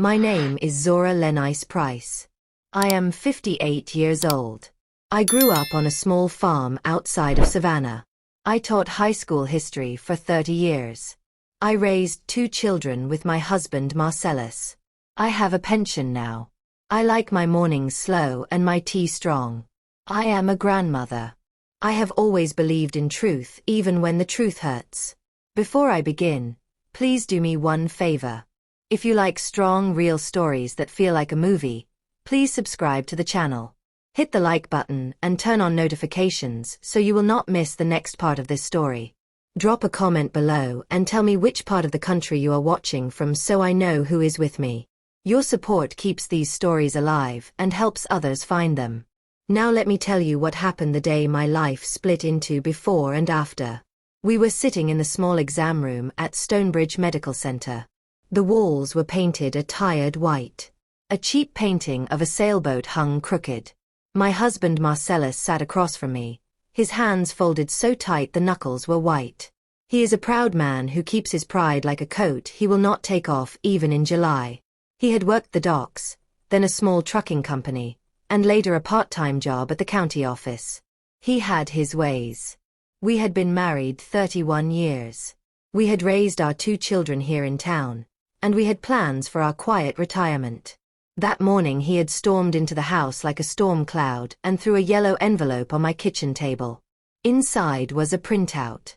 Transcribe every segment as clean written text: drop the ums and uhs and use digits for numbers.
My name is Zora Lenice Price. I am 58 years old. I grew up on a small farm outside of Savannah. I taught high school history for 30 years. I raised 2 children with my husband Marcellus. I have a pension now. I like my mornings slow and my tea strong. I am a grandmother. I have always believed in truth even when the truth hurts. Before I begin, please do me one favor. If you like strong, real stories that feel like a movie, please subscribe to the channel. Hit the like button and turn on notifications so you will not miss the next part of this story. Drop a comment below and tell me which part of the country you are watching from so I know who is with me. Your support keeps these stories alive and helps others find them. Now let me tell you what happened the day my life split into before and after. We were sitting in the small exam room at Stonebridge Medical Center. The walls were painted a tired white. A cheap painting of a sailboat hung crooked. My husband Marcellus sat across from me, his hands folded so tight the knuckles were white. He is a proud man who keeps his pride like a coat he will not take off even in July. He had worked the docks, then a small trucking company, and later a part-time job at the county office. He had his ways. We had been married 31 years. We had raised our 2 children here in town, and we had plans for our quiet retirement. That morning he had stormed into the house like a storm cloud and threw a yellow envelope on my kitchen table. Inside was a printout.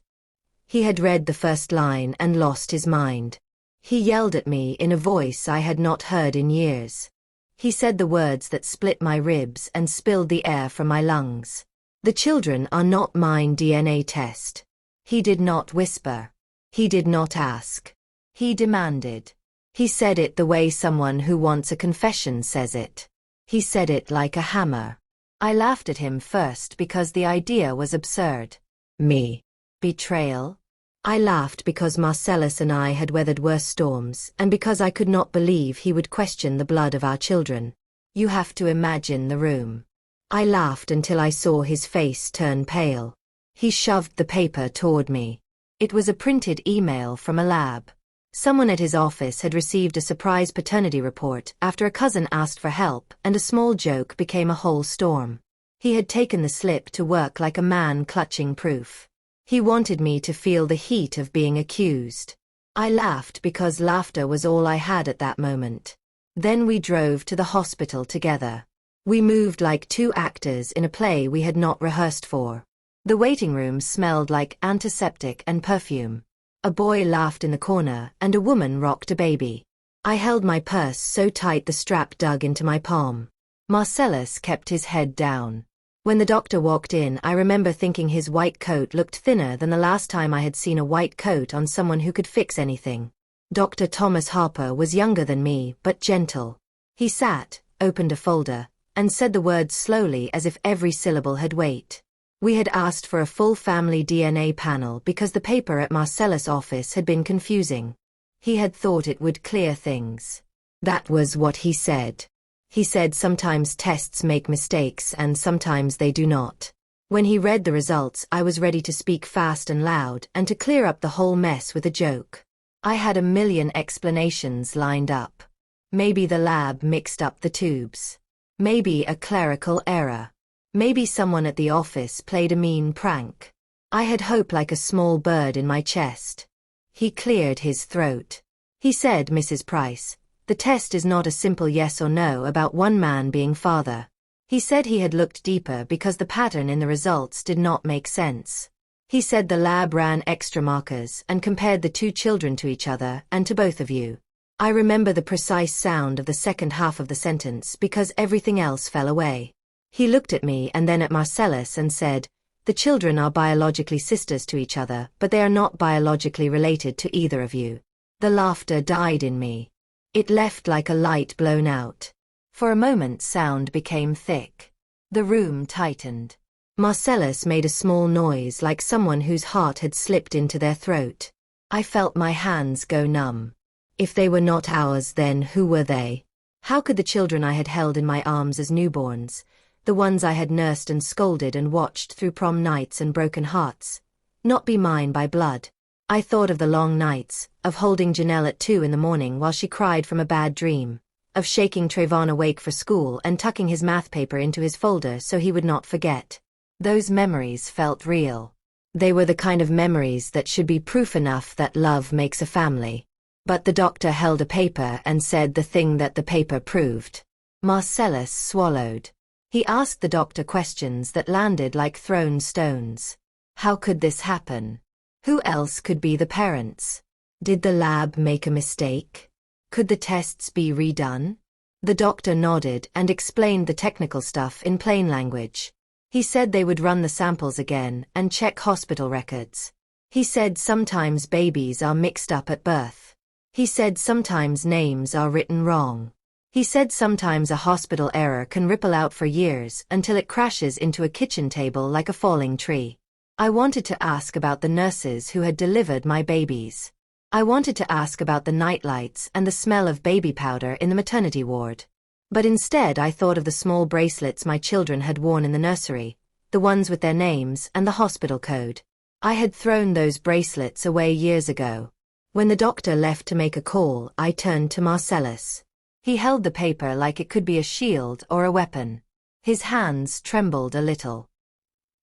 He had read the first line and lost his mind. He yelled at me in a voice I had not heard in years. He said the words that split my ribs and spilled the air from my lungs. The children are not mine DNA test. He did not whisper. He did not ask. He demanded. He said it the way someone who wants a confession says it. He said it like a hammer. I laughed at him first because the idea was absurd. Me. Betrayal? I laughed because Marcellus and I had weathered worse storms and because I could not believe he would question the blood of our children. You have to imagine the room. I laughed until I saw his face turn pale. He shoved the paper toward me. It was a printed email from a lab. Someone at his office had received a surprise paternity report after a cousin asked for help and a small joke became a whole storm. He had taken the slip to work like a man clutching proof. He wanted me to feel the heat of being accused. I laughed because laughter was all I had at that moment. Then we drove to the hospital together. We moved like 2 actors in a play we had not rehearsed for. The waiting room smelled like antiseptic and perfume. A boy laughed in the corner and a woman rocked a baby. I held my purse so tight the strap dug into my palm. Marcellus kept his head down. When the doctor walked in, I remember thinking his white coat looked thinner than the last time I had seen a white coat on someone who could fix anything. Dr. Thomas Harper was younger than me, but gentle. He sat, opened a folder, and said the words slowly as if every syllable had weight. We had asked for a full family DNA panel because the paper at Marcellus' office had been confusing. He had thought it would clear things. That was what he said. He said sometimes tests make mistakes and sometimes they do not. When he read the results, I was ready to speak fast and loud and to clear up the whole mess with a joke. I had a million explanations lined up. Maybe the lab mixed up the tubes. Maybe a clerical error. Maybe someone at the office played a mean prank. I had hope like a small bird in my chest. He cleared his throat. He said, "Mrs. Price, the test is not a simple yes or no about one man being father." He said he had looked deeper because the pattern in the results did not make sense. He said the lab ran extra markers and compared the 2 children to each other and to both of you. I remember the precise sound of the second half of the sentence because everything else fell away. He looked at me and then at Marcellus and said, "The children are biologically sisters to each other, but they are not biologically related to either of you." The laughter died in me. It left like a light blown out. For a moment sound became thick. The room tightened. Marcellus made a small noise like someone whose heart had slipped into their throat. I felt my hands go numb. If they were not ours, then who were they? How could the children I had held in my arms as newborns, the ones I had nursed and scolded and watched through prom nights and broken hearts, not be mine by blood? I thought of the long nights, of holding Janelle at 2 in the morning while she cried from a bad dream, of shaking Trayvon awake for school and tucking his math paper into his folder so he would not forget. Those memories felt real. They were the kind of memories that should be proof enough that love makes a family. But the doctor held a paper and said the thing that the paper proved. Marcellus swallowed. He asked the doctor questions that landed like thrown stones. How could this happen? Who else could be the parents? Did the lab make a mistake? Could the tests be redone? The doctor nodded and explained the technical stuff in plain language. He said they would run the samples again and check hospital records. He said sometimes babies are mixed up at birth. He said sometimes names are written wrong. He said sometimes a hospital error can ripple out for years until it crashes into a kitchen table like a falling tree. I wanted to ask about the nurses who had delivered my babies. I wanted to ask about the nightlights and the smell of baby powder in the maternity ward. But instead I thought of the small bracelets my children had worn in the nursery, the ones with their names and the hospital code. I had thrown those bracelets away years ago. When the doctor left to make a call, I turned to Marcellus. He held the paper like it could be a shield or a weapon. His hands trembled a little.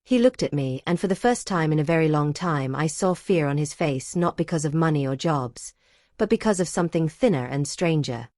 He looked at me, and for the first time in a very long time I saw fear on his face, not because of money or jobs, but because of something thinner and stranger.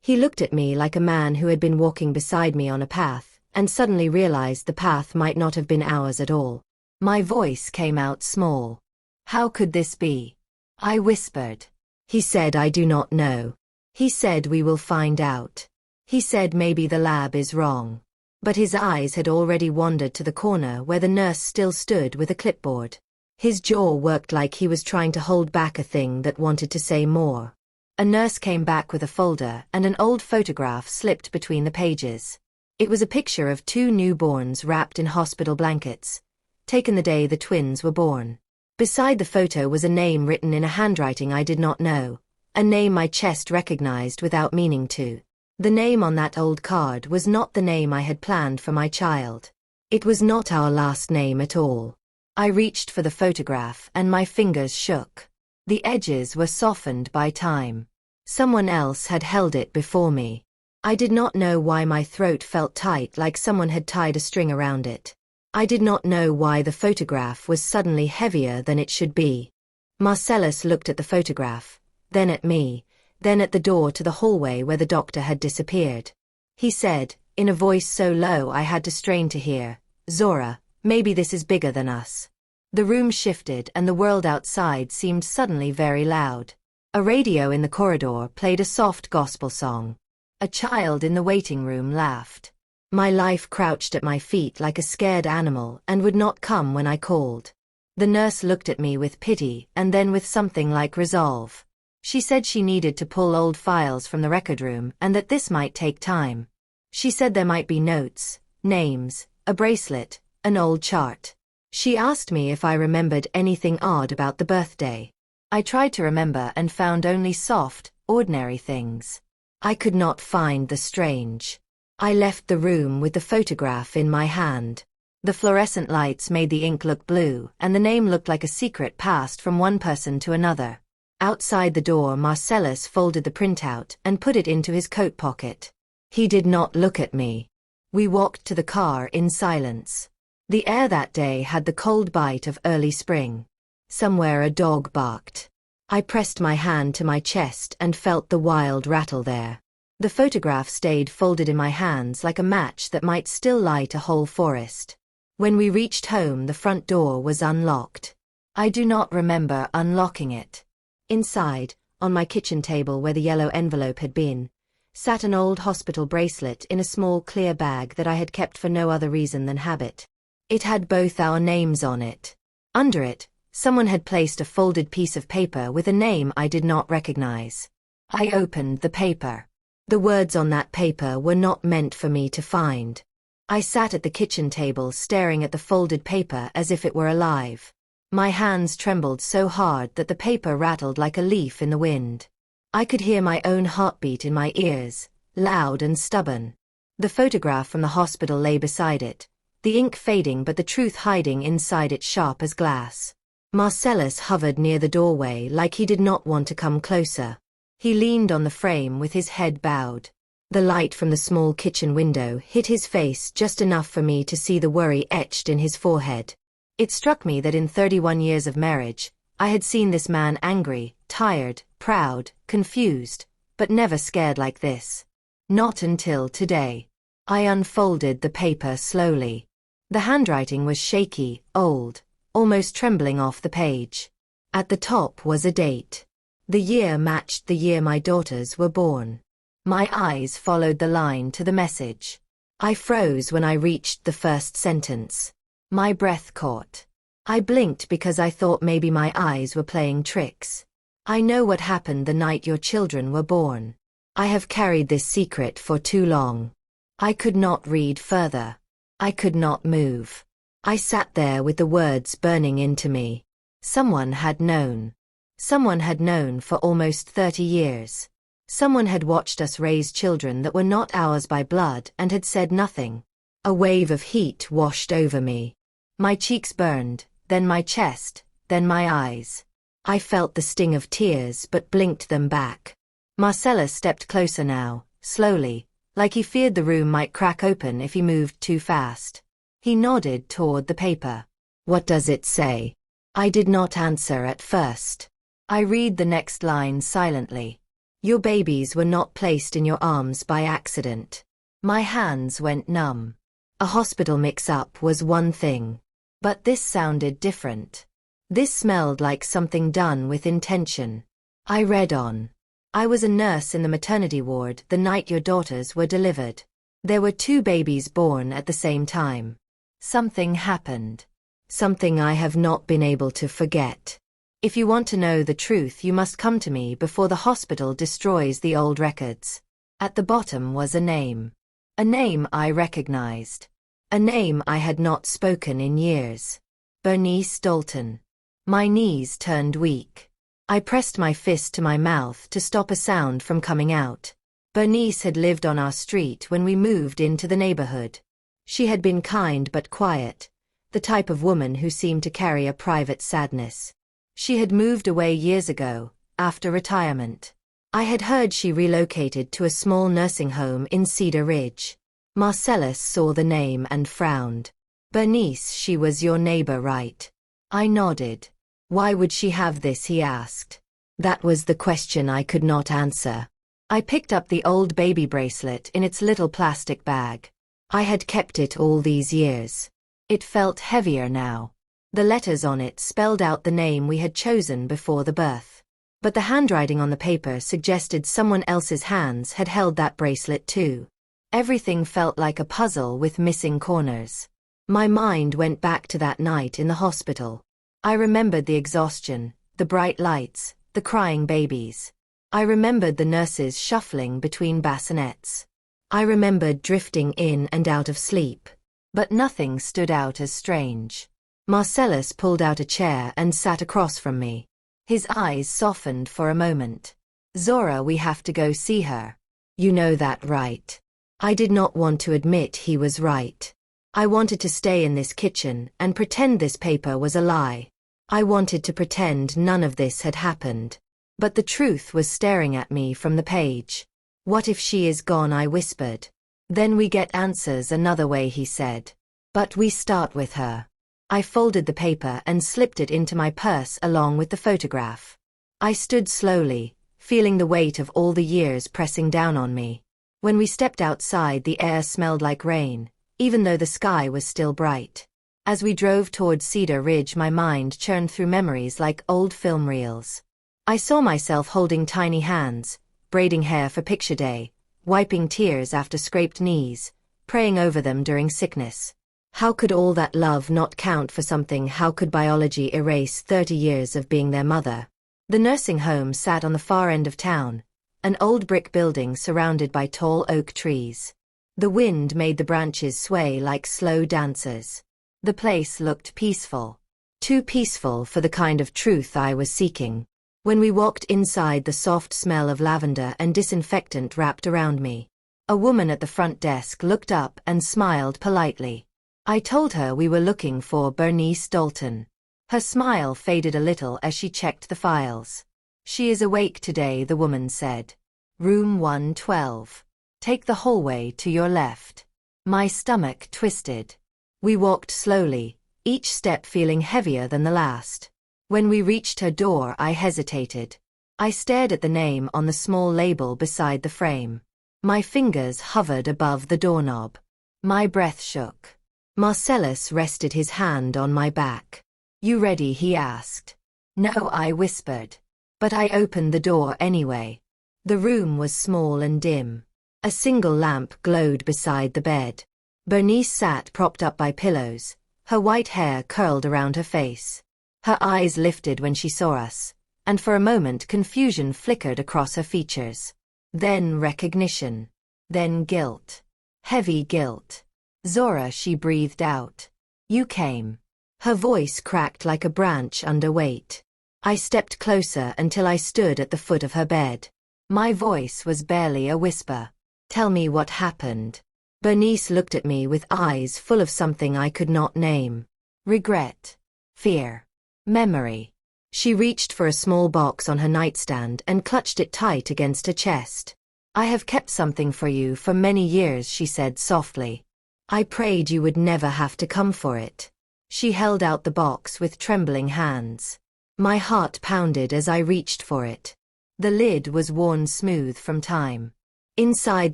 He looked at me like a man who had been walking beside me on a path, and suddenly realized the path might not have been ours at all. My voice came out small. How could this be? I whispered. He said, I do not know. He said we will find out. He said maybe the lab is wrong. But his eyes had already wandered to the corner where the nurse still stood with a clipboard. His jaw worked like he was trying to hold back a thing that wanted to say more. A nurse came back with a folder, and an old photograph slipped between the pages. It was a picture of 2 newborns wrapped in hospital blankets, taken the day the twins were born. Beside the photo was a name written in a handwriting I did not know, a name my chest recognized without meaning to. The name on that old card was not the name I had planned for my child. It was not our last name at all. I reached for the photograph and my fingers shook. The edges were softened by time. Someone else had held it before me. I did not know why my throat felt tight, like someone had tied a string around it. I did not know why the photograph was suddenly heavier than it should be. Marcellus looked at the photograph, then at me, then at the door to the hallway where the doctor had disappeared. He said, in a voice so low I had to strain to hear, Zora, maybe this is bigger than us. The room shifted and the world outside seemed suddenly very loud. A radio in the corridor played a soft gospel song. A child in the waiting room laughed. My life crouched at my feet like a scared animal and would not come when I called. The nurse looked at me with pity and then with something like resolve. She said she needed to pull old files from the record room and that this might take time. She said there might be notes, names, a bracelet, an old chart. She asked me if I remembered anything odd about the birthday. I tried to remember and found only soft, ordinary things. I could not find the strange. I left the room with the photograph in my hand. The fluorescent lights made the ink look blue, and the name looked like a secret passed from one person to another. Outside the door, Marcellus folded the printout and put it into his coat pocket. He did not look at me. We walked to the car in silence. The air that day had the cold bite of early spring. Somewhere a dog barked. I pressed my hand to my chest and felt the wild rattle there. The photograph stayed folded in my hands like a match that might still light a whole forest. When we reached home, the front door was unlocked. I do not remember unlocking it. Inside, on my kitchen table where the yellow envelope had been, sat an old hospital bracelet in a small clear bag that I had kept for no other reason than habit. It had both our names on it. Under it, someone had placed a folded piece of paper with a name I did not recognize. I opened the paper. The words on that paper were not meant for me to find. I sat at the kitchen table staring at the folded paper as if it were alive. My hands trembled so hard that the paper rattled like a leaf in the wind. I could hear my own heartbeat in my ears, loud and stubborn. The photograph from the hospital lay beside it, the ink fading but the truth hiding inside it sharp as glass. Marcellus hovered near the doorway like he did not want to come closer. He leaned on the frame with his head bowed. The light from the small kitchen window hit his face just enough for me to see the worry etched in his forehead. It struck me that in 31 years of marriage, I had seen this man angry, tired, proud, confused, but never scared like this. Not until today. I unfolded the paper slowly. The handwriting was shaky, old, almost trembling off the page. At the top was a date. The year matched the year my daughters were born. My eyes followed the line to the message. I froze when I reached the first sentence. My breath caught. I blinked because I thought maybe my eyes were playing tricks. I know what happened the night your children were born. I have carried this secret for too long. I could not read further. I could not move. I sat there with the words burning into me. Someone had known. Someone had known for almost 30 years. Someone had watched us raise children that were not ours by blood and had said nothing. A wave of heat washed over me. My cheeks burned, then my chest, then my eyes. I felt the sting of tears but blinked them back. Marcellus stepped closer now, slowly, like he feared the room might crack open if he moved too fast. He nodded toward the paper. What does it say? I did not answer at first. I read the next line silently. Your babies were not placed in your arms by accident. My hands went numb. A hospital mix-up was one thing. But this sounded different. This smelled like something done with intention. I read on. I was a nurse in the maternity ward the night your daughters were delivered. There were 2 babies born at the same time. Something happened. Something I have not been able to forget. If you want to know the truth, you must come to me before the hospital destroys the old records. At the bottom was a name. A name I recognized. A name I had not spoken in years. Bernice Dalton. My knees turned weak. I pressed my fist to my mouth to stop a sound from coming out. Bernice had lived on our street when we moved into the neighborhood. She had been kind but quiet, the type of woman who seemed to carry a private sadness. She had moved away years ago, after retirement. I had heard she relocated to a small nursing home in Cedar Ridge. Marcellus saw the name and frowned. Bernice, she was your neighbor, right? I nodded. Why would she have this, he asked. That was the question I could not answer. I picked up the old baby bracelet in its little plastic bag. I had kept it all these years. It felt heavier now. The letters on it spelled out the name we had chosen before the birth. But the handwriting on the paper suggested someone else's hands had held that bracelet too. Everything felt like a puzzle with missing corners. My mind went back to that night in the hospital. I remembered the exhaustion, the bright lights, the crying babies. I remembered the nurses shuffling between bassinets. I remembered drifting in and out of sleep. But nothing stood out as strange. Marcellus pulled out a chair and sat across from me. His eyes softened for a moment. Zora, we have to go see her. You know that, right? I did not want to admit he was right. I wanted to stay in this kitchen and pretend this paper was a lie. I wanted to pretend none of this had happened. But the truth was staring at me from the page. What if she is gone, I whispered. Then we get answers another way, he said. But we start with her. I folded the paper and slipped it into my purse along with the photograph. I stood slowly, feeling the weight of all the years pressing down on me. When we stepped outside, the air smelled like rain, even though the sky was still bright. As we drove toward Cedar Ridge, my mind churned through memories like old film reels. I saw myself holding tiny hands, braiding hair for picture day, wiping tears after scraped knees, praying over them during sickness. How could all that love not count for something? How could biology erase 30 years of being their mother? The nursing home sat on the far end of town, an old brick building surrounded by tall oak trees. The wind made the branches sway like slow dancers. The place looked peaceful. Too peaceful for the kind of truth I was seeking. When we walked inside, the soft smell of lavender and disinfectant wrapped around me. A woman at the front desk looked up and smiled politely. I told her we were looking for Bernice Dalton. Her smile faded a little as she checked the files. "She is awake today," the woman said. "Room 112. Take the hallway to your left." My stomach twisted. We walked slowly, each step feeling heavier than the last. When we reached her door, I hesitated. I stared at the name on the small label beside the frame. My fingers hovered above the doorknob. My breath shook. Marcellus rested his hand on my back. "You ready?" he asked. "No," I whispered. But I opened the door anyway. The room was small and dim. A single lamp glowed beside the bed. Bernice sat propped up by pillows, her white hair curled around her face. Her eyes lifted when she saw us, and for a moment confusion flickered across her features. Then recognition. Then guilt. Heavy guilt. "Zora," she breathed out. "You came." Her voice cracked like a branch under weight. I stepped closer until I stood at the foot of her bed. My voice was barely a whisper. "Tell me what happened." Bernice looked at me with eyes full of something I could not name. Regret. Fear. Memory. She reached for a small box on her nightstand and clutched it tight against her chest. "I have kept something for you for many years," she said softly. "I prayed you would never have to come for it." She held out the box with trembling hands. My heart pounded as I reached for it. The lid was worn smooth from time. Inside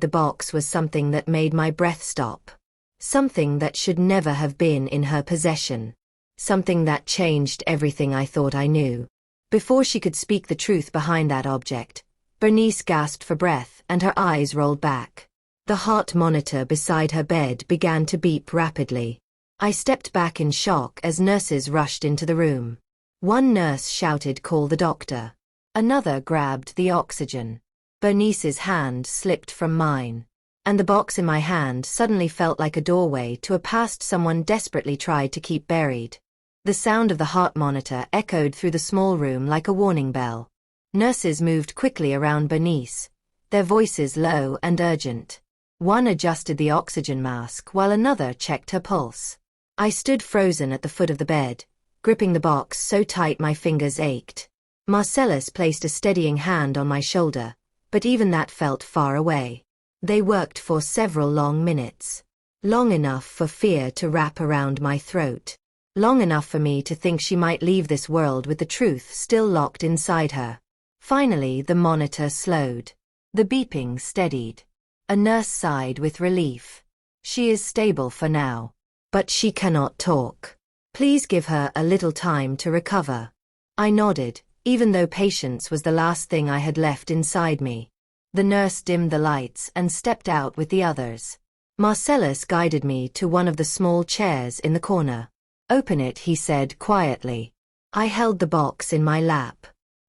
the box was something that made my breath stop. Something that should never have been in her possession. Something that changed everything I thought I knew. Before she could speak the truth behind that object, Bernice gasped for breath and her eyes rolled back. The heart monitor beside her bed began to beep rapidly. I stepped back in shock as nurses rushed into the room. One nurse shouted, "Call the doctor." Another grabbed the oxygen. Bernice's hand slipped from mine, and the box in my hand suddenly felt like a doorway to a past someone desperately tried to keep buried. The sound of the heart monitor echoed through the small room like a warning bell. Nurses moved quickly around Bernice, their voices low and urgent. One adjusted the oxygen mask while another checked her pulse. I stood frozen at the foot of the bed, gripping the box so tight my fingers ached. Marcellus placed a steadying hand on my shoulder, but even that felt far away. They worked for several long minutes. Long enough for fear to wrap around my throat. Long enough for me to think she might leave this world with the truth still locked inside her. Finally, the monitor slowed. The beeping steadied. A nurse sighed with relief. "She is stable for now. But she cannot talk. Please give her a little time to recover." I nodded, even though patience was the last thing I had left inside me. The nurse dimmed the lights and stepped out with the others. Marcellus guided me to one of the small chairs in the corner. "Open it," he said quietly. I held the box in my lap.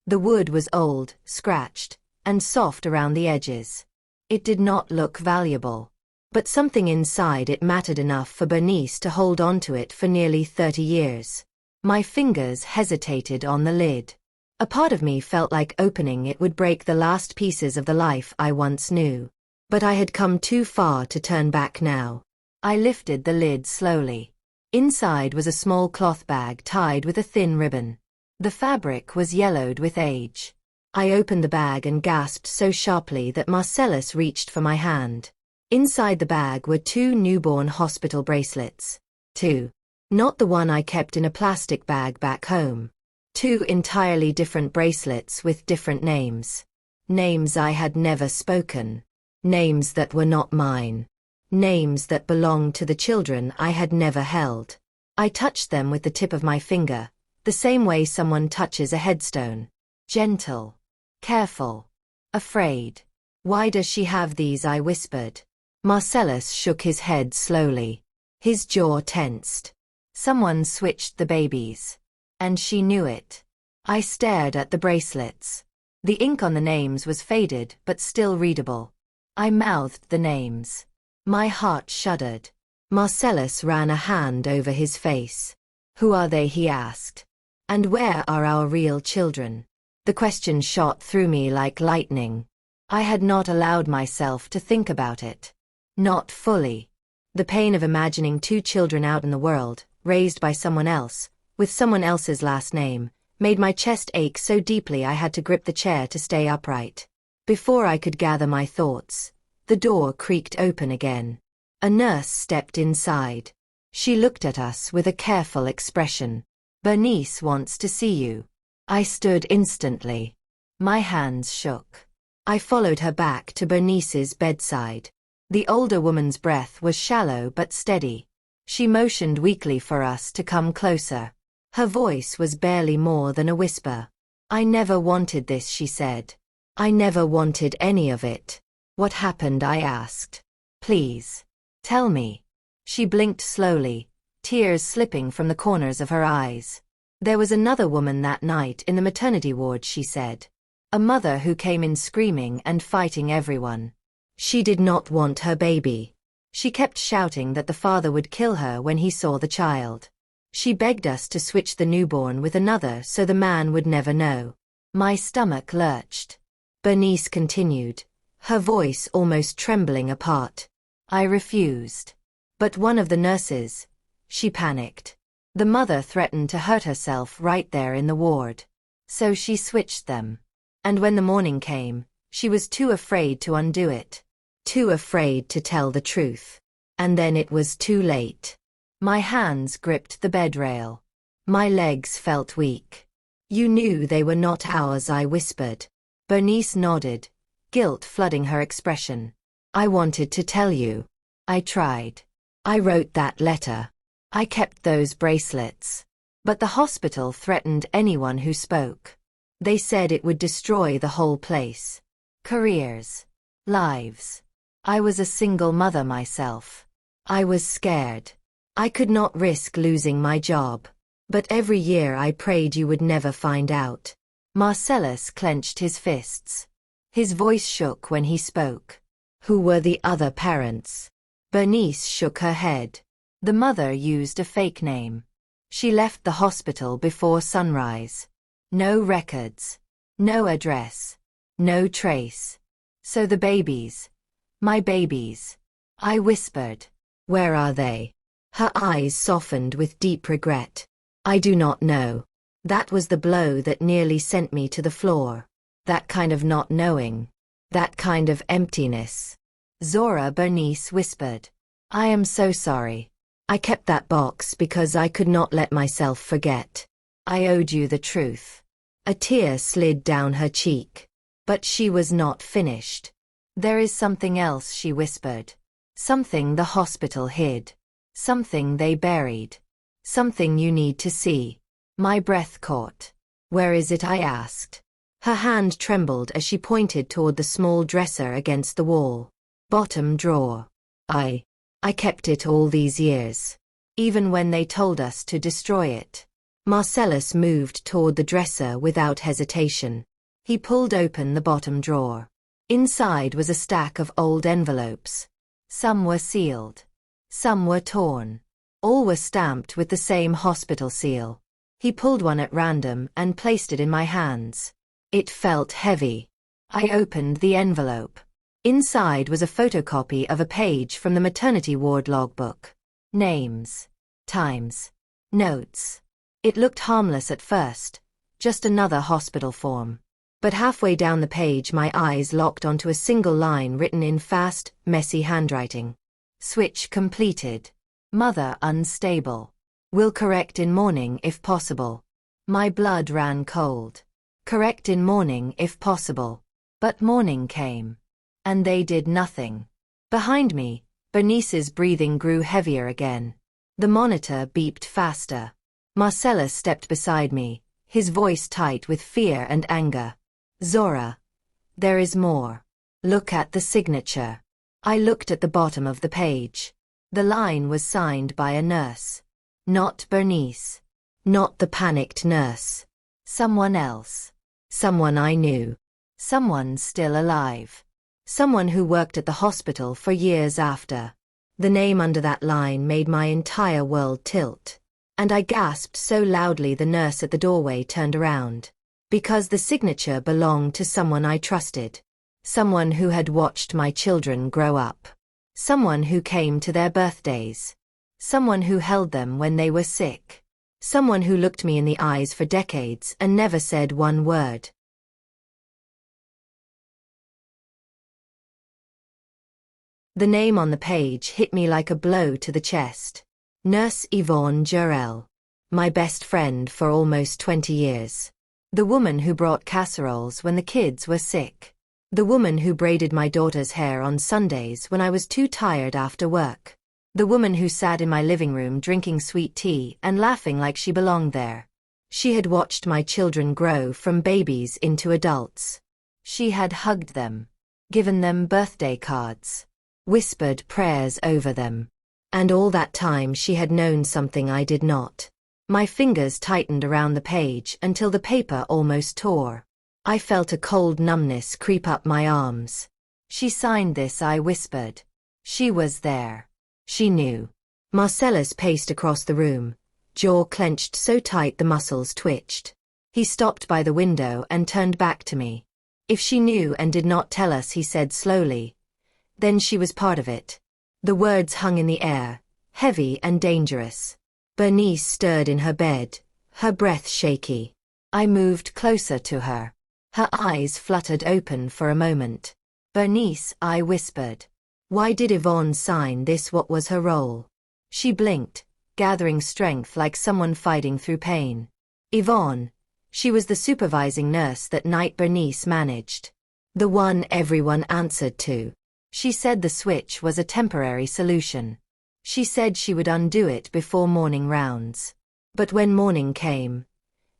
The wood was old, scratched, and soft around the edges. It did not look valuable. But something inside it mattered enough for Bernice to hold onto it for nearly 30 years. My fingers hesitated on the lid. A part of me felt like opening it would break the last pieces of the life I once knew. But I had come too far to turn back now. I lifted the lid slowly. Inside was a small cloth bag tied with a thin ribbon. The fabric was yellowed with age. I opened the bag and gasped so sharply that Marcellus reached for my hand. Inside the bag were 2 newborn hospital bracelets. 2. Not the one I kept in a plastic bag back home. 2 entirely different bracelets with different names. Names I had never spoken. Names that were not mine. Names that belonged to the children I had never held. I touched them with the tip of my finger, the same way someone touches a headstone. Gentle. Careful. Afraid. "Why does she have these?" I whispered. Marcellus shook his head slowly. His jaw tensed. "Someone switched the babies. And she knew it." I stared at the bracelets. The ink on the names was faded but still readable. I mouthed the names. My heart shuddered. Marcellus ran a hand over his face. "Who are they?" he asked. "And where are our real children?" The question shot through me like lightning. I had not allowed myself to think about it. Not fully. The pain of imagining 2 children out in the world, raised by someone else, with someone else's last name, made my chest ache so deeply I had to grip the chair to stay upright. Before I could gather my thoughts, the door creaked open again. A nurse stepped inside. She looked at us with a careful expression. "Bernice wants to see you." I stood instantly. My hands shook. I followed her back to Bernice's bedside. The older woman's breath was shallow but steady. She motioned weakly for us to come closer. Her voice was barely more than a whisper. "I never wanted this," she said. "I never wanted any of it." "What happened?" I asked. "Please, tell me." She blinked slowly, tears slipping from the corners of her eyes. "There was another woman that night in the maternity ward," she said. "A mother who came in screaming and fighting everyone. She did not want her baby. She kept shouting that the father would kill her when he saw the child. She begged us to switch the newborn with another so the man would never know." My stomach lurched. Bernice continued, her voice almost trembling apart. "I refused. But one of the nurses," she panicked. "The mother threatened to hurt herself right there in the ward. So she switched them. And when the morning came, she was too afraid to undo it. Too afraid to tell the truth. And then it was too late." My hands gripped the bed rail. My legs felt weak. "You knew they were not ours," I whispered. Bernice nodded, guilt flooding her expression. "I wanted to tell you. I tried. I wrote that letter. I kept those bracelets. But the hospital threatened anyone who spoke. They said it would destroy the whole place. Careers. Lives. I was a single mother myself. I was scared. I could not risk losing my job. But every year I prayed you would never find out." Marcellus clenched his fists. His voice shook when he spoke. "Who were the other parents?" Bernice shook her head. "The mother used a fake name. She left the hospital before sunrise. No records. No address. No trace. So the babies. My babies." I whispered. "Where are they?" Her eyes softened with deep regret. "I do not know." That was the blow that nearly sent me to the floor. That kind of not knowing. That kind of emptiness. "Zora," Bernice whispered. "I am so sorry. I kept that box because I could not let myself forget. I owed you the truth." A tear slid down her cheek. But she was not finished. "There is something else," she whispered. "Something the hospital hid. Something they buried. Something you need to see." My breath caught. "Where is it?" I asked. Her hand trembled as she pointed toward the small dresser against the wall. "Bottom drawer. I kept it all these years. Even when they told us to destroy it." Marcellus moved toward the dresser without hesitation. He pulled open the bottom drawer. Inside was a stack of old envelopes. Some were sealed. Some were torn. All were stamped with the same hospital seal. He pulled one at random and placed it in my hands. It felt heavy. I opened the envelope. Inside was a photocopy of a page from the maternity ward logbook. Names. Times. Notes. It looked harmless at first. Just another hospital form. But halfway down the page my eyes locked onto a single line written in fast, messy handwriting. Switch completed. Mother unstable. Will correct in morning if possible. My blood ran cold. Correct in morning if possible. But morning came. And they did nothing. Behind me, Bernice's breathing grew heavier again. The monitor beeped faster. Marcellus stepped beside me, his voice tight with fear and anger. "Zora. There is more. Look at the signature." I looked at the bottom of the page. The line was signed by a nurse. Not Bernice. Not the panicked nurse. Someone else. Someone I knew. Someone still alive. Someone who worked at the hospital for years after. The name under that line made my entire world tilt. And I gasped so loudly the nurse at the doorway turned around. Because the signature belonged to someone I trusted. Someone who had watched my children grow up. Someone who came to their birthdays. Someone who held them when they were sick. Someone who looked me in the eyes for decades and never said one word. The name on the page hit me like a blow to the chest. Nurse Yvonne Jurel. My best friend for almost 20 years. The woman who brought casseroles when the kids were sick. The woman who braided my daughter's hair on Sundays when I was too tired after work. The woman who sat in my living room drinking sweet tea and laughing like she belonged there. She had watched my children grow from babies into adults. She had hugged them, given them birthday cards, whispered prayers over them. And all that time she had known something I did not. My fingers tightened around the page until the paper almost tore. I felt a cold numbness creep up my arms. She signed this, I whispered. She was there. She knew. Marcellus paced across the room, jaw clenched so tight the muscles twitched. He stopped by the window and turned back to me. If she knew and did not tell us, he said slowly, then she was part of it. The words hung in the air, heavy and dangerous. Bernice stirred in her bed, her breath shaky. I moved closer to her. Her eyes fluttered open for a moment. Bernice, I whispered. Why did Yvonne sign this? What was her role? She blinked, gathering strength like someone fighting through pain. Yvonne. She was the supervising nurse that night Bernice managed. The one everyone answered to. She said the switch was a temporary solution. She said she would undo it before morning rounds. But when morning came,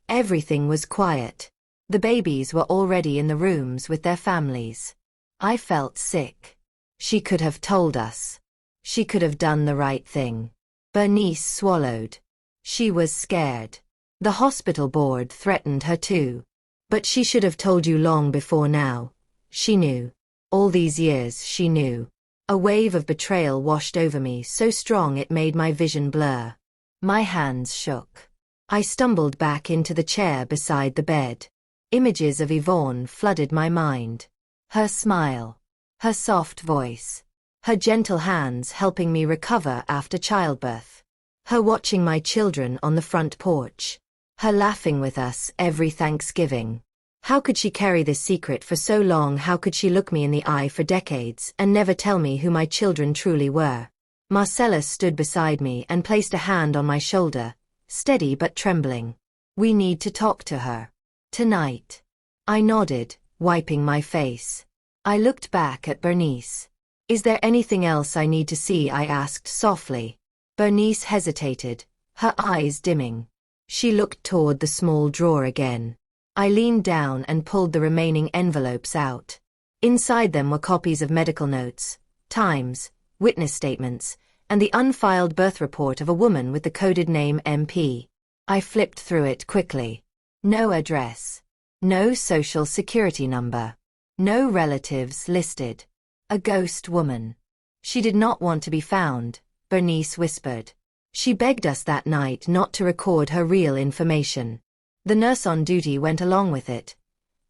everything was quiet. The babies were already in the rooms with their families. I felt sick. She could have told us. She could have done the right thing. Bernice swallowed. She was scared. The hospital board threatened her too. But she should have told you long before now. She knew. All these years she knew. A wave of betrayal washed over me so strong it made my vision blur. My hands shook. I stumbled back into the chair beside the bed. Images of Yvonne flooded my mind. Her smile. Her soft voice. Her gentle hands helping me recover after childbirth. Her watching my children on the front porch. Her laughing with us every Thanksgiving. How could she carry this secret for so long? How could she look me in the eye for decades and never tell me who my children truly were? Marcellus stood beside me and placed a hand on my shoulder, steady but trembling. We need to talk to her. Tonight. I nodded, wiping my face. I looked back at Bernice. Is there anything else I need to see? I asked softly. Bernice hesitated, her eyes dimming. She looked toward the small drawer again. I leaned down and pulled the remaining envelopes out. Inside them were copies of medical notes, times, witness statements, and the unfiled birth report of a woman with the coded name MP. I flipped through it quickly. No address. No social security number. No relatives listed. A ghost woman. She did not want to be found, Bernice whispered. She begged us that night not to record her real information. The nurse on duty went along with it.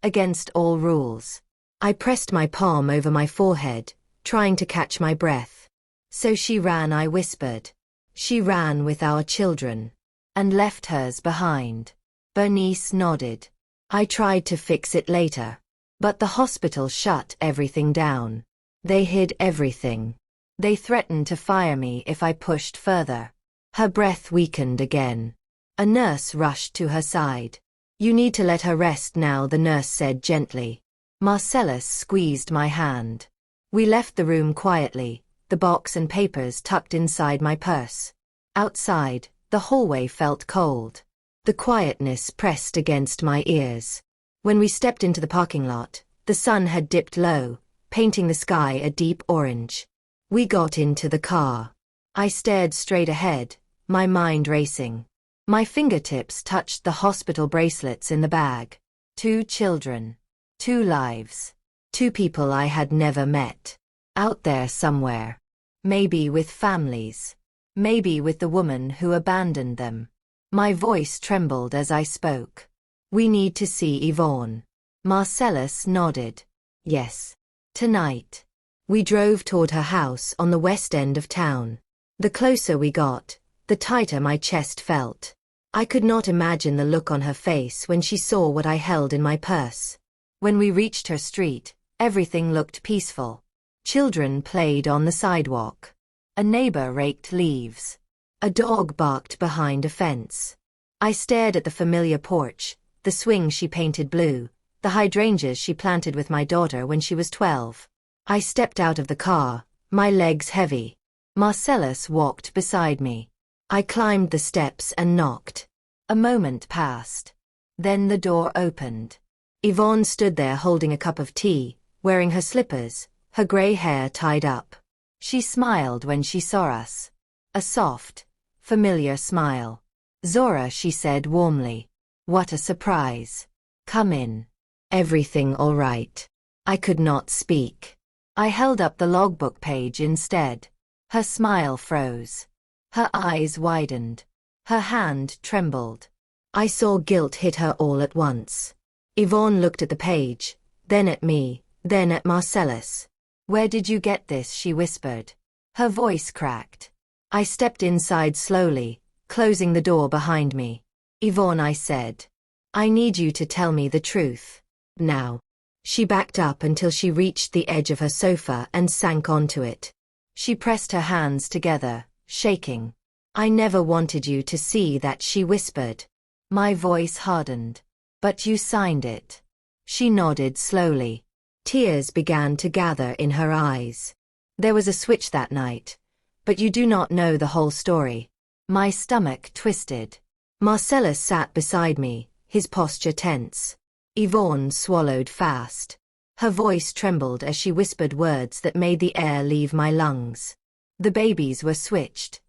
Against all rules. I pressed my palm over my forehead, trying to catch my breath. So she ran, I whispered. She ran with our children. And left hers behind. Bernice nodded. I tried to fix it later. But the hospital shut everything down. They hid everything. They threatened to fire me if I pushed further. Her breath weakened again. A nurse rushed to her side. You need to let her rest now, the nurse said gently. Marcellus squeezed my hand. We left the room quietly, the box and papers tucked inside my purse. Outside, the hallway felt cold. The quietness pressed against my ears. When we stepped into the parking lot, the sun had dipped low, painting the sky a deep orange. We got into the car. I stared straight ahead, my mind racing. My fingertips touched the hospital bracelets in the bag. 2 children. 2 lives. 2 people I had never met. Out there somewhere. Maybe with families. Maybe with the woman who abandoned them. My voice trembled as I spoke. We need to see Yvonne. Marcellus nodded. Yes. Tonight. We drove toward her house on the west end of town. The closer we got, the tighter my chest felt. I could not imagine the look on her face when she saw what I held in my purse. When we reached her street, everything looked peaceful. Children played on the sidewalk. A neighbor raked leaves. A dog barked behind a fence. I stared at the familiar porch, the swing she painted blue, the hydrangeas she planted with my daughter when she was 12. I stepped out of the car, my legs heavy. Marcellus walked beside me. I climbed the steps and knocked. A moment passed. Then the door opened. Yvonne stood there holding a cup of tea, wearing her slippers, her gray hair tied up. She smiled when she saw us. A soft, familiar smile. "Zora," she said warmly. "What a surprise. Come in. Everything all right?" I could not speak. I held up the logbook page instead. Her smile froze. Her eyes widened. Her hand trembled. I saw guilt hit her all at once. Yvonne looked at the page, then at me, then at Marcellus. "Where did you get this?" she whispered. Her voice cracked. I stepped inside slowly, closing the door behind me. "Yvonne," I said, "I need you to tell me the truth. Now." She backed up until she reached the edge of her sofa and sank onto it. She pressed her hands together, shaking. "I never wanted you to see that," she whispered. My voice hardened. "But you signed it." She nodded slowly. Tears began to gather in her eyes. "There was a switch that night. But you do not know the whole story." My stomach twisted. Marcellus sat beside me, his posture tense. Yvonne swallowed fast. Her voice trembled as she whispered words that made the air leave my lungs. "The babies were switched.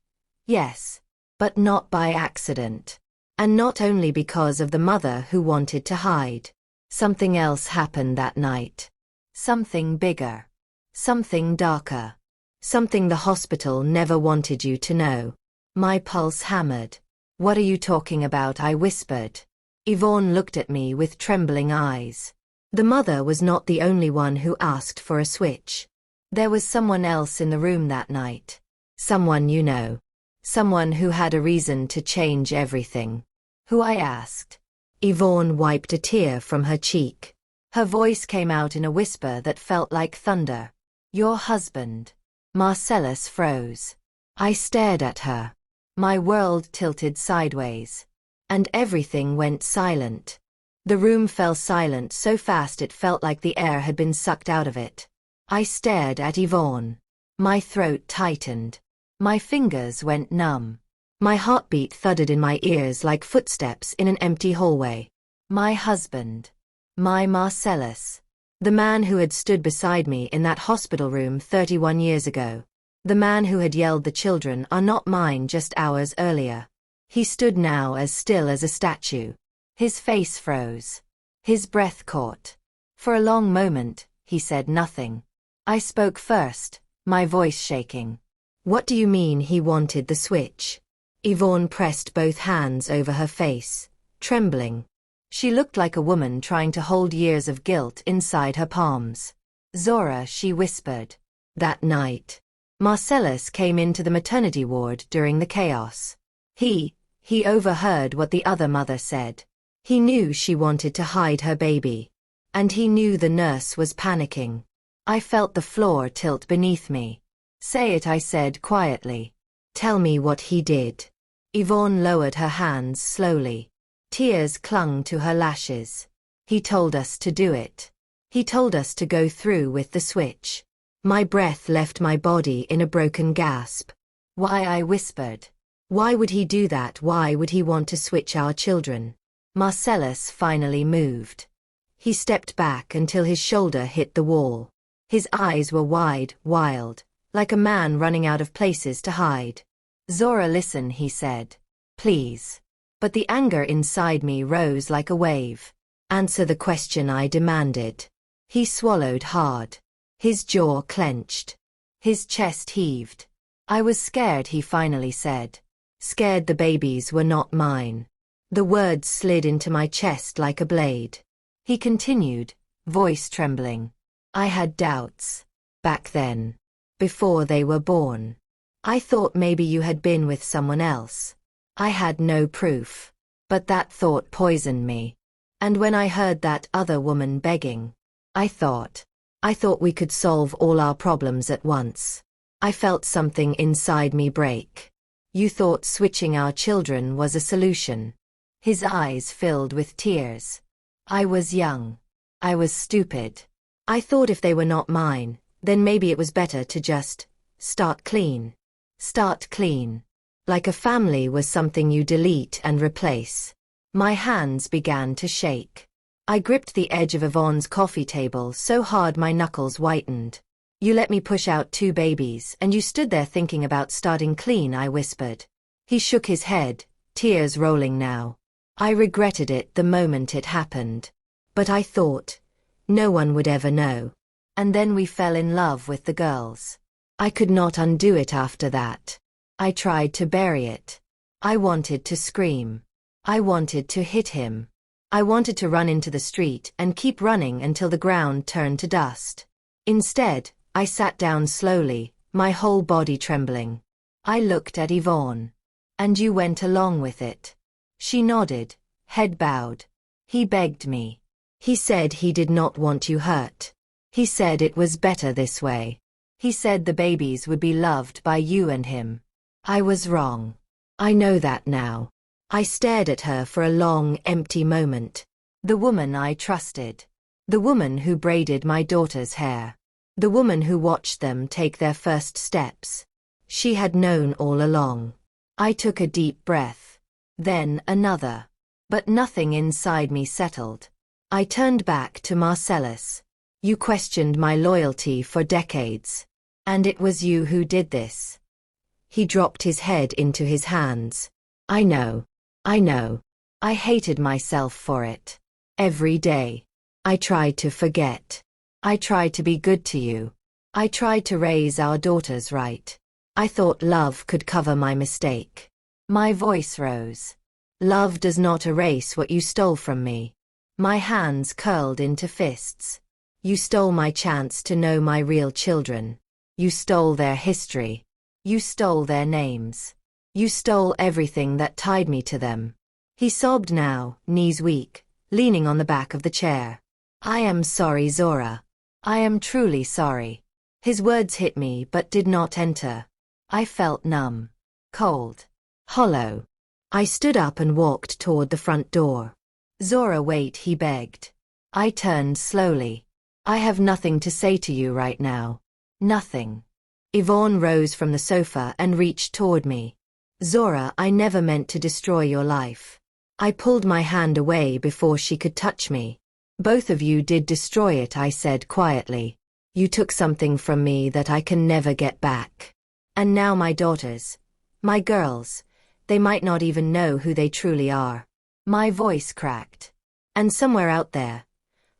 Yes. But not by accident. And not only because of the mother who wanted to hide. Something else happened that night. Something bigger. Something darker. Something the hospital never wanted you to know." My pulse hammered. "What are you talking about?" I whispered. Yvonne looked at me with trembling eyes. The mother was not the only one who asked for a switch. There was someone else in the room that night. Someone you know. Someone who had a reason to change everything. "Who?" I asked. Yvonne wiped a tear from her cheek. Her voice came out in a whisper that felt like thunder. "Your husband." Marcellus froze. I stared at her. My world tilted sideways. And everything went silent. The room fell silent so fast it felt like the air had been sucked out of it. I stared at Yvonne. My throat tightened. My fingers went numb. My heartbeat thudded in my ears like footsteps in an empty hallway. My husband. My Marcellus. The man who had stood beside me in that hospital room 31 years ago. The man who had yelled, "The children are not mine," just hours earlier. He stood now as still as a statue. His face froze. His breath caught. For a long moment, he said nothing. I spoke first, my voice shaking. "What do you mean he wanted the switch?" Yvonne pressed both hands over her face, trembling. She looked like a woman trying to hold years of guilt inside her palms. "Zora," she whispered. "That night, Marcellus came into the maternity ward during the chaos. He overheard what the other mother said. He knew she wanted to hide her baby. And he knew the nurse was panicking. I felt the floor tilt beneath me. "Say it," I said quietly. "Tell me what he did." Yvonne lowered her hands slowly. Tears clung to her lashes. "He told us to do it. He told us to go through with the switch." My breath left my body in a broken gasp. "Why?" I whispered. "Why would he do that? Why would he want to switch our children?" Marcellus finally moved. He stepped back until his shoulder hit the wall. His eyes were wide, wild, like a man running out of places to hide. "Zora, listen," he said. "Please." But the anger inside me rose like a wave. "Answer the question," I demanded. He swallowed hard. His jaw clenched. His chest heaved. "I was scared," he finally said. "Scared the babies were not mine." The words slid into my chest like a blade. He continued, voice trembling. "I had doubts. Back then. Before they were born. I thought maybe you had been with someone else. I had no proof. But that thought poisoned me. And when I heard that other woman begging, I thought we could solve all our problems at once. I felt something inside me break. You thought switching our children was a solution. His eyes filled with tears. I was young. I was stupid. I thought if they were not mine, then maybe it was better to just start clean. Start clean. Like a family was something you delete and replace. My hands began to shake. I gripped the edge of Yvonne's coffee table so hard my knuckles whitened. You let me push out 2 babies and you stood there thinking about starting clean, I whispered. He shook his head, tears rolling now. I regretted it the moment it happened. But I thought, no one would ever know. And then we fell in love with the girls. I could not undo it after that. I tried to bury it. I wanted to scream. I wanted to hit him. I wanted to run into the street and keep running until the ground turned to dust. Instead, I sat down slowly, my whole body trembling. I looked at Yvonne. And you went along with it. She nodded, head bowed. He begged me. He said he did not want you hurt. He said it was better this way. He said the babies would be loved by you and him. I was wrong. I know that now. I stared at her for a long, empty moment. The woman I trusted. The woman who braided my daughter's hair. The woman who watched them take their first steps. She had known all along. I took a deep breath. Then another. But nothing inside me settled. I turned back to Marcellus. You questioned my loyalty for decades. And it was you who did this. He dropped his head into his hands. I know. I know. I hated myself for it. Every day. I tried to forget. I tried to be good to you. I tried to raise our daughters right. I thought love could cover my mistake. My voice rose. Love does not erase what you stole from me. My hands curled into fists. You stole my chance to know my real children. You stole their history. You stole their names. You stole everything that tied me to them. He sobbed now, knees weak, leaning on the back of the chair. I am sorry, Zora. I am truly sorry. His words hit me but did not enter. I felt numb. Cold. Hollow. I stood up and walked toward the front door. Zora, wait, he begged. I turned slowly. I have nothing to say to you right now. Nothing. Yvonne rose from the sofa and reached toward me. Zora, I never meant to destroy your life. I pulled my hand away before she could touch me. Both of you did destroy it, I said quietly. You took something from me that I can never get back. And now my daughters, my girls, they might not even know who they truly are. My voice cracked. And somewhere out there,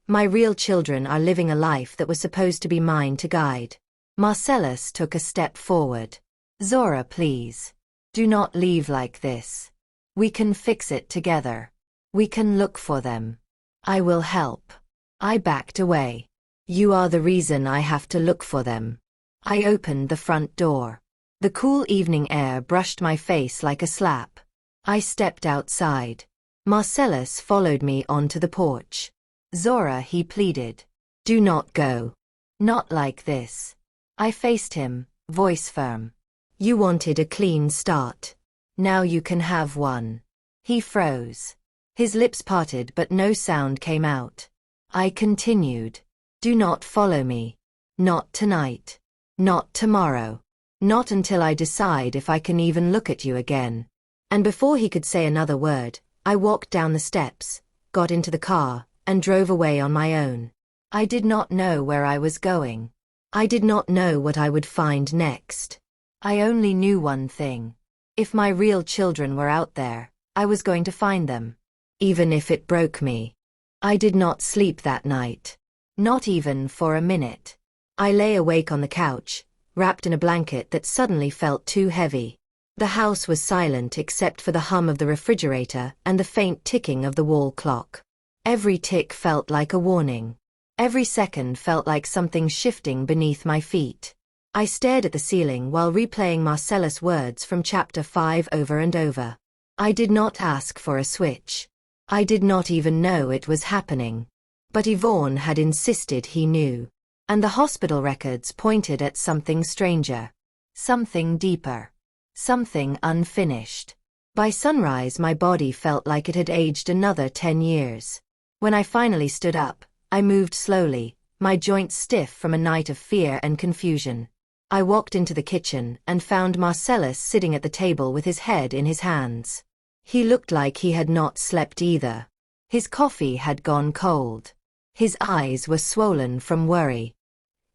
my real children are living a life that was supposed to be mine to guide. Marcellus took a step forward. Zora, please. Do not leave like this. We can fix it together. We can look for them. I will help. I backed away. You are the reason I have to look for them. I opened the front door. The cool evening air brushed my face like a slap. I stepped outside. Marcellus followed me onto the porch. Zora, he pleaded. Do not go. Not like this. I faced him, voice firm. You wanted a clean start. Now you can have one. He froze. His lips parted but no sound came out. I continued. Do not follow me. Not tonight. Not tomorrow. Not until I decide if I can even look at you again. And before he could say another word, I walked down the steps, got into the car, and drove away on my own. I did not know where I was going. I did not know what I would find next. I only knew one thing. If my real children were out there, I was going to find them. Even if it broke me. I did not sleep that night. Not even for a minute. I lay awake on the couch, wrapped in a blanket that suddenly felt too heavy. The house was silent except for the hum of the refrigerator and the faint ticking of the wall clock. Every tick felt like a warning. Every second felt like something shifting beneath my feet. I stared at the ceiling while replaying Marcellus' words from chapter 5 over and over. I did not ask for a switch. I did not even know it was happening. But Yvonne had insisted he knew. And the hospital records pointed at something stranger. Something deeper. Something unfinished. By sunrise my body felt like it had aged another 10 years. When I finally stood up, I moved slowly, my joints stiff from a night of fear and confusion. I walked into the kitchen and found Marcellus sitting at the table with his head in his hands. He looked like he had not slept either. His coffee had gone cold. His eyes were swollen from worry.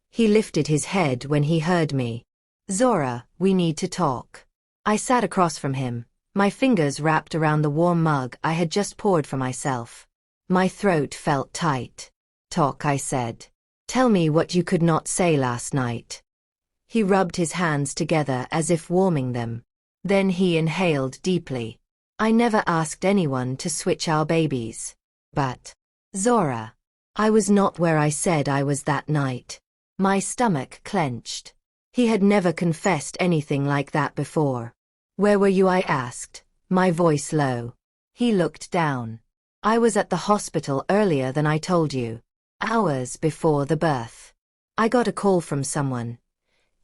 He lifted his head when he heard me. "Zora, we need to talk." I sat across from him, my fingers wrapped around the warm mug I had just poured for myself. My throat felt tight. "Talk," I said. "Tell me what you could not say last night." He rubbed his hands together as if warming them. Then he inhaled deeply. "I never asked anyone to switch our babies. But, Zora, I was not where I said I was that night." My stomach clenched. He had never confessed anything like that before. "Where were you?" I asked, my voice low. He looked down. "I was at the hospital earlier than I told you. Hours before the birth. I got a call from someone,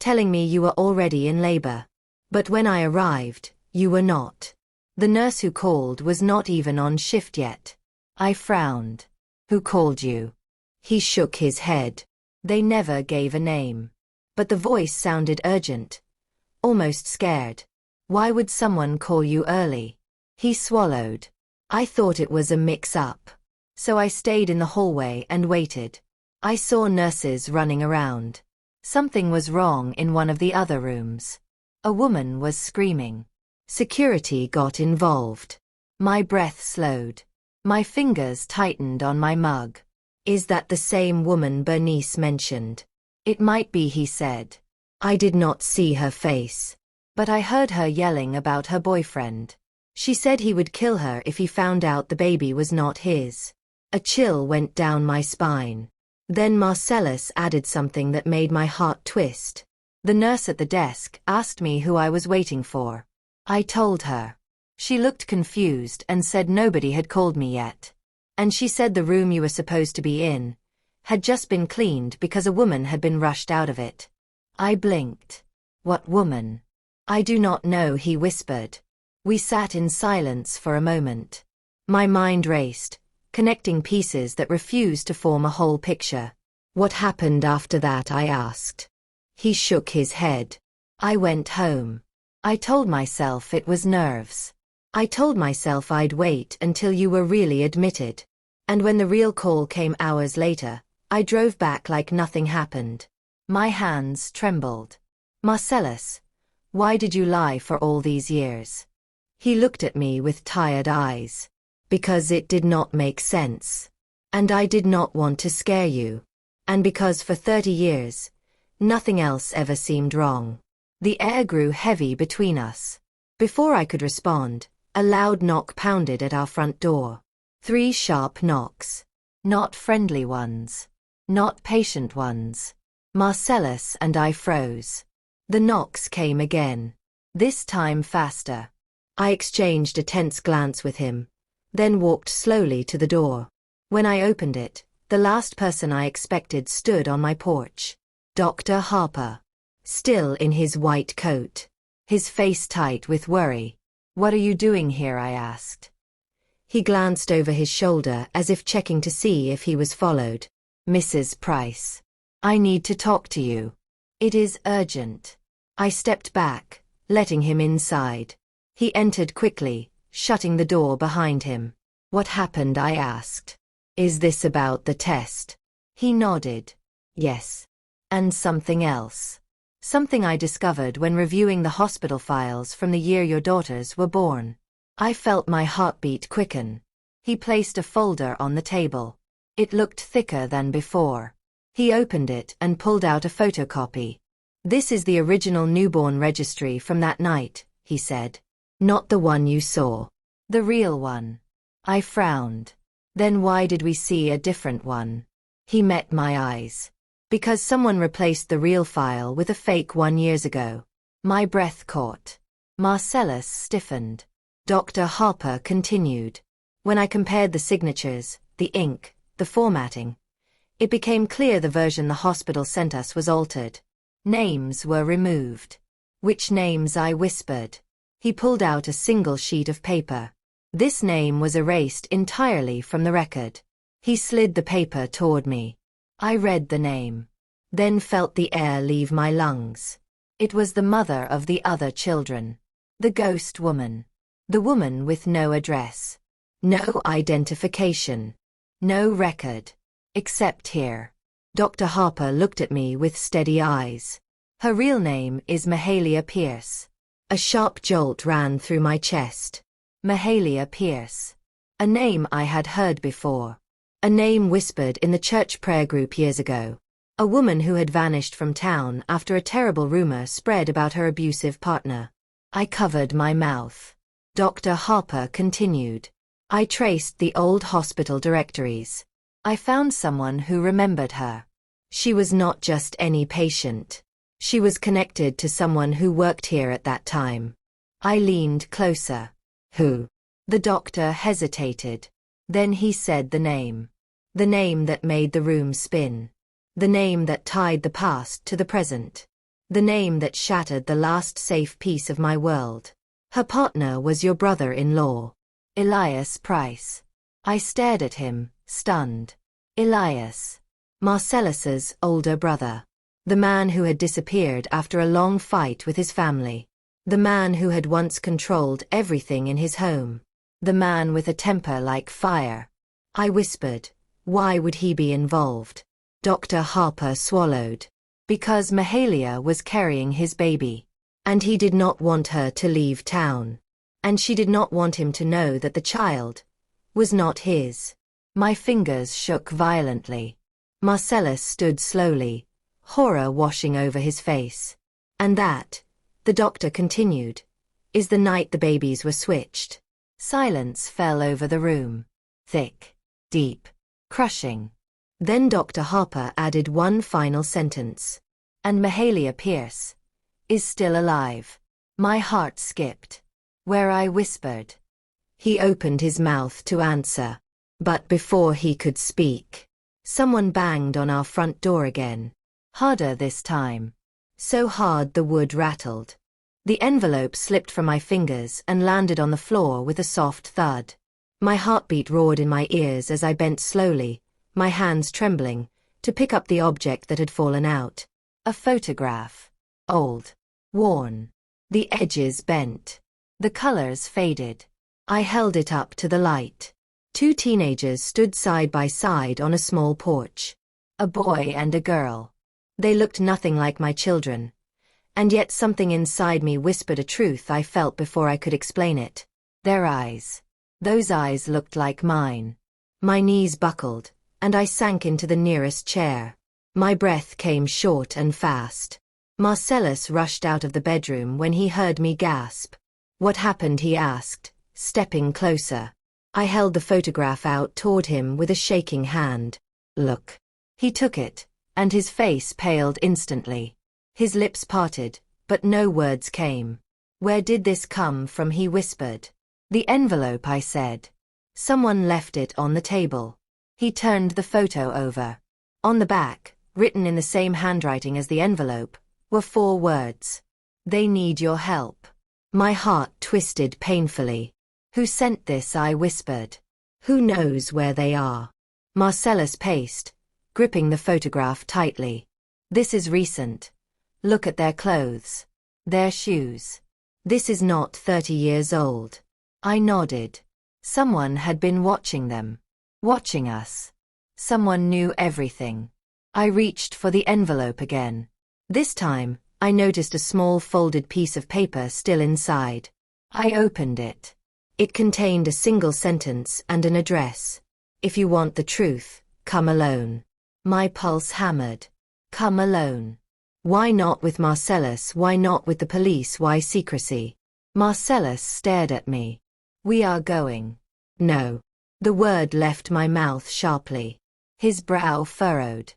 telling me you were already in labor. But when I arrived, you were not. The nurse who called was not even on shift yet." I frowned. "Who called you?" He shook his head. "They never gave a name. But the voice sounded urgent. Almost scared. Why would someone call you early?" He swallowed. "I thought it was a mix-up. So I stayed in the hallway and waited. I saw nurses running around. Something was wrong in one of the other rooms. A woman was screaming. Security got involved." My breath slowed. My fingers tightened on my mug. "Is that the same woman Bernice mentioned?" "It might be," he said. I did not see her face. But I heard her yelling about her boyfriend. She said he would kill her if he found out the baby was not his. A chill went down my spine. Then Marcellus added something that made my heart twist. "The nurse at the desk asked me who I was waiting for." I told her. She looked confused and said nobody had called me yet. And she said the room you were supposed to be in had just been cleaned because a woman had been rushed out of it. I blinked. "What woman?" "I do not know," he whispered. We sat in silence for a moment. My mind raced, connecting pieces that refused to form a whole picture. "What happened after that?" I asked. He shook his head. "I went home. I told myself it was nerves. I told myself I'd wait until you were really admitted. And when the real call came hours later, I drove back like nothing happened." My hands trembled. "Marcellus, why did you lie for all these years?" He looked at me with tired eyes. "Because it did not make sense. And I did not want to scare you. And because for 30 years, nothing else ever seemed wrong." The air grew heavy between us. Before I could respond, a loud knock pounded at our front door. 3 sharp knocks. Not friendly ones. Not patient ones. Marcellus and I froze. The knocks came again. This time faster. I exchanged a tense glance with him, then walked slowly to the door. When I opened it, the last person I expected stood on my porch. Dr. Harper. Still in his white coat. His face tight with worry. "What are you doing here?" I asked. He glanced over his shoulder as if checking to see if he was followed. "Mrs. Price. I need to talk to you. It is urgent." I stepped back, letting him inside. He entered quickly, shutting the door behind him. "What happened?" I asked. "Is this about the test?" He nodded. "Yes. And something else. Something I discovered when reviewing the hospital files from the year your daughters were born." I felt my heartbeat quicken. He placed a folder on the table. It looked thicker than before. He opened it and pulled out a photocopy. "This is the original newborn registry from that night," he said. "Not the one you saw. The real one." I frowned. "Then why did we see a different one?" He met my eyes. "Because someone replaced the real file with a fake one years ago." My breath caught. Marcellus stiffened. Dr. Harper continued. When I compared the signatures, the ink, the formatting, it became clear the version the hospital sent us was altered. Names were removed. Which names? I whispered. He pulled out a single sheet of paper. This name was erased entirely from the record. He slid the paper toward me. I read the name, then felt the air leave my lungs. It was the mother of the other children. The ghost woman. The woman with no address. No identification. No record. Except here. Dr. Harper looked at me with steady eyes. Her real name is Mahalia Pierce. A sharp jolt ran through my chest. Mahalia Pierce. A name I had heard before. A name whispered in the church prayer group years ago. A woman who had vanished from town after a terrible rumor spread about her abusive partner. I covered my mouth. Dr. Harper continued. I traced the old hospital directories. I found someone who remembered her. She was not just any patient. She was connected to someone who worked here at that time. I leaned closer. Who? The doctor hesitated. Then he said the name. The name that made the room spin. The name that tied the past to the present. The name that shattered the last safe piece of my world. Her partner was your brother-in-law. Elias Price. I stared at him, stunned. Elias. Marcellus's older brother. The man who had disappeared after a long fight with his family. The man who had once controlled everything in his home. The man with a temper like fire. I whispered. Why would he be involved? Dr. Harper swallowed. Because Mahalia was carrying his baby. And he did not want her to leave town. And she did not want him to know that the child was not his. My fingers shook violently. Marcellus stood slowly, horror washing over his face. And that, the doctor continued, is the night the babies were switched. Silence fell over the room. Thick, deep, crushing. Then Dr. Harper added one final sentence. And Mahalia Pierce is still alive. My heart skipped. Where I whispered. He opened his mouth to answer. But before he could speak, someone banged on our front door again. Harder this time. So hard the wood rattled. The envelope slipped from my fingers and landed on the floor with a soft thud. My heartbeat roared in my ears as I bent slowly, my hands trembling, to pick up the object that had fallen out. A photograph. Old. Worn. The edges bent. The colors faded. I held it up to the light. Two teenagers stood side by side on a small porch. A boy and a girl. They looked nothing like my children. And yet something inside me whispered a truth I felt before I could explain it. Their eyes. Those eyes looked like mine. My knees buckled, and I sank into the nearest chair. My breath came short and fast. Marcellus rushed out of the bedroom when he heard me gasp. What happened? He asked, stepping closer. I held the photograph out toward him with a shaking hand. Look. He took it, and his face paled instantly. His lips parted, but no words came. Where did this come from? He whispered. The envelope, I said. Someone left it on the table. He turned the photo over. On the back, written in the same handwriting as the envelope, were 4 words. They need your help. My heart twisted painfully. Who sent this? I whispered. Who knows where they are? Marcellus paced, gripping the photograph tightly. This is recent. Look at their clothes. Their shoes. This is not 30 years old. I nodded. Someone had been watching them. Watching us. Someone knew everything. I reached for the envelope again. This time, I noticed a small folded piece of paper still inside. I opened it. It contained a single sentence and an address. If you want the truth, come alone. My pulse hammered. Come alone. Why not with Marcellus? Why not with the police? Why secrecy? Marcellus stared at me. We are going. No. The word left my mouth sharply. His brow furrowed.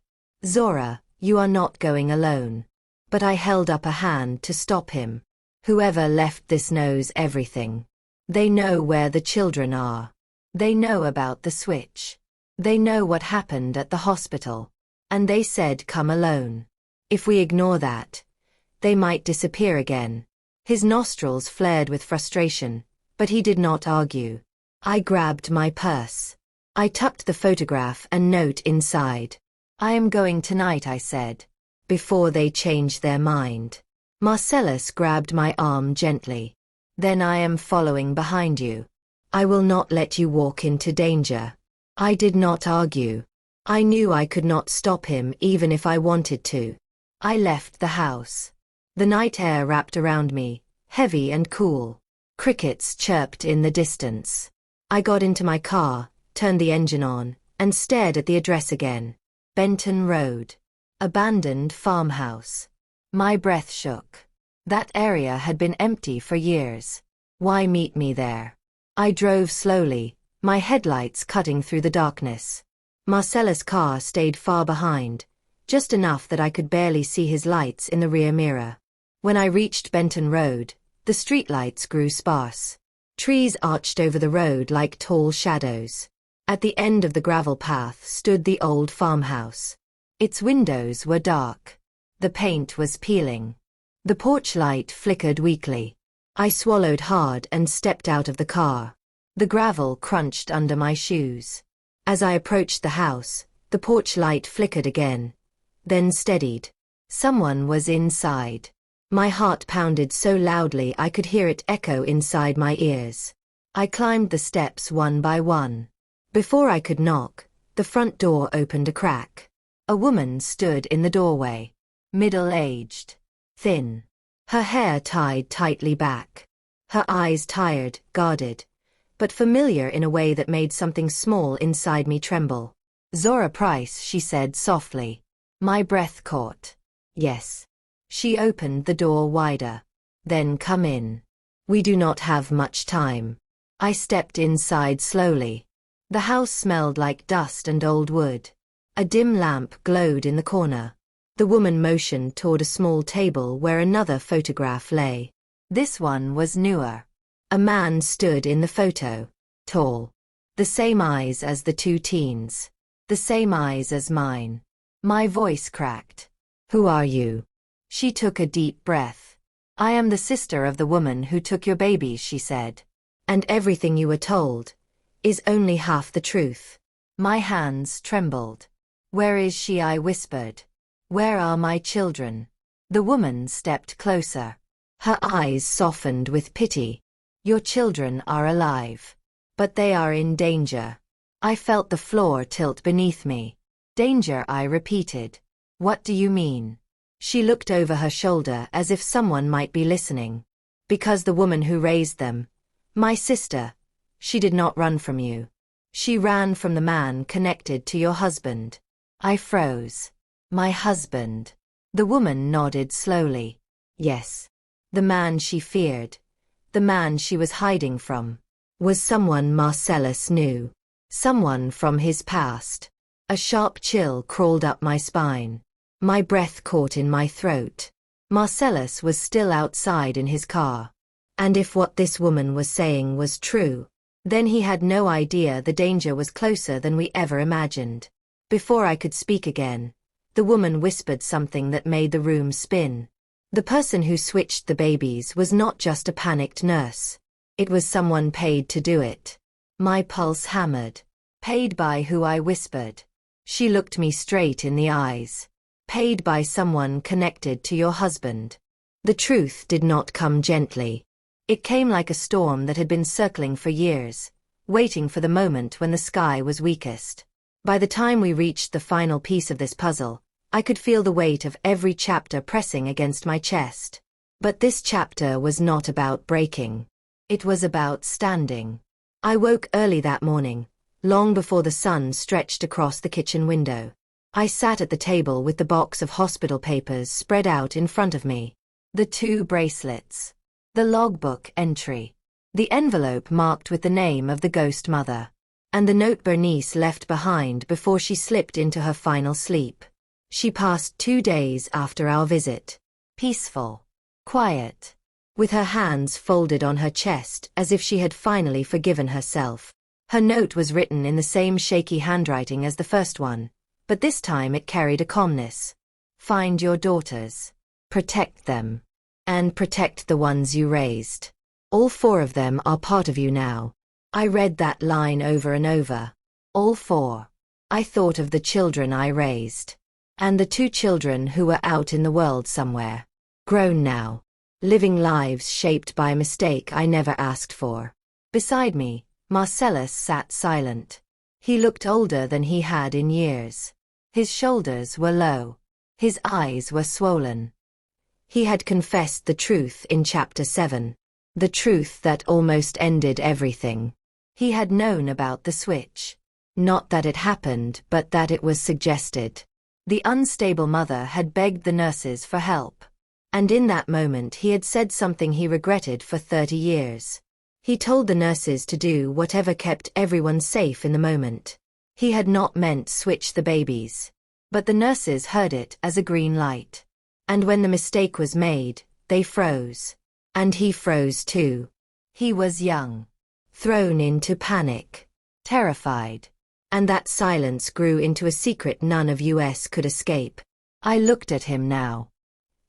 Zora, you are not going alone. But I held up a hand to stop him. Whoever left this knows everything. They know where the children are. They know about the switch. They know what happened at the hospital. And they said come alone. If we ignore that, they might disappear again. His nostrils flared with frustration, but he did not argue. I grabbed my purse. I tucked the photograph and note inside. I am going tonight, I said. Before they change their mind. Marcellus grabbed my arm gently. Then I am following behind you. I will not let you walk into danger. I did not argue. I knew I could not stop him even if I wanted to. I left the house. The night air wrapped around me, heavy and cool. Crickets chirped in the distance. I got into my car, turned the engine on, and stared at the address again. Benton Road. Abandoned farmhouse. My breath shook. That area had been empty for years. Why meet me there? I drove slowly, my headlights cutting through the darkness. Marcellus' car stayed far behind, just enough that I could barely see his lights in the rear mirror. When I reached Benton Road, the streetlights grew sparse. Trees arched over the road like tall shadows. At the end of the gravel path stood the old farmhouse. Its windows were dark. The paint was peeling. The porch light flickered weakly. I swallowed hard and stepped out of the car. The gravel crunched under my shoes. As I approached the house, the porch light flickered again, then steadied. Someone was inside. My heart pounded so loudly I could hear it echo inside my ears. I climbed the steps one by one. Before I could knock, the front door opened a crack. A woman stood in the doorway. Middle-aged. Thin. Her hair tied tightly back. Her eyes tired, guarded, but familiar in a way that made something small inside me tremble. Zora Price, she said softly. My breath caught. Yes. She opened the door wider. Then come in. We do not have much time. I stepped inside slowly. The house smelled like dust and old wood. A dim lamp glowed in the corner. The woman motioned toward a small table where another photograph lay. This one was newer. A man stood in the photo. Tall. The same eyes as the two teens. The same eyes as mine. My voice cracked. Who are you? She took a deep breath. I am the sister of the woman who took your babies, she said. And everything you were told is only half the truth. My hands trembled. Where is she? I whispered. Where are my children? The woman stepped closer. Her eyes softened with pity. Your children are alive. But they are in danger. I felt the floor tilt beneath me. Danger, I repeated. What do you mean? She looked over her shoulder as if someone might be listening. Because the woman who raised them, my sister, she did not run from you. She ran from the man connected to your husband. I froze. My husband. The woman nodded slowly. Yes. The man she feared. The man she was hiding from. Was someone Marcellus knew. Someone from his past. A sharp chill crawled up my spine. My breath caught in my throat. Marcellus was still outside in his car. And if what this woman was saying was true, then he had no idea the danger was closer than we ever imagined. Before I could speak again, the woman whispered something that made the room spin. The person who switched the babies was not just a panicked nurse. It was someone paid to do it. My pulse hammered. Paid by who? I whispered. She looked me straight in the eyes. Paid by someone connected to your husband. The truth did not come gently. It came like a storm that had been circling for years, waiting for the moment when the sky was weakest. By the time we reached the final piece of this puzzle, I could feel the weight of every chapter pressing against my chest. But this chapter was not about breaking. It was about standing. I woke early that morning, long before the sun stretched across the kitchen window. I sat at the table with the box of hospital papers spread out in front of me. The 2 bracelets. The logbook entry. The envelope marked with the name of the ghost mother. And the note Bernice left behind before she slipped into her final sleep. She passed 2 days after our visit. Peaceful. Quiet. with her hands folded on her chest as if she had finally forgiven herself. Her note was written in the same shaky handwriting as the first one, but this time it carried a calmness. Find your daughters. Protect them. And protect the ones you raised. All 4 of them are part of you now. I read that line over and over. All 4. I thought of the children I raised. And the 2 children who were out in the world somewhere. Grown now. Living lives shaped by a mistake I never asked for. Beside me, Marcellus sat silent. He looked older than he had in years. His shoulders were low. His eyes were swollen. He had confessed the truth in chapter 7. The truth that almost ended everything. He had known about the switch. Not that it happened, but that it was suggested. The unstable mother had begged the nurses for help. And in that moment he had said something he regretted for 30 years. He told the nurses to do whatever kept everyone safe in the moment. He had not meant switch the babies. But the nurses heard it as a green light. And when the mistake was made, they froze. And he froze too. He was young. Thrown into panic. Terrified. And that silence grew into a secret none of us could escape. I looked at him now.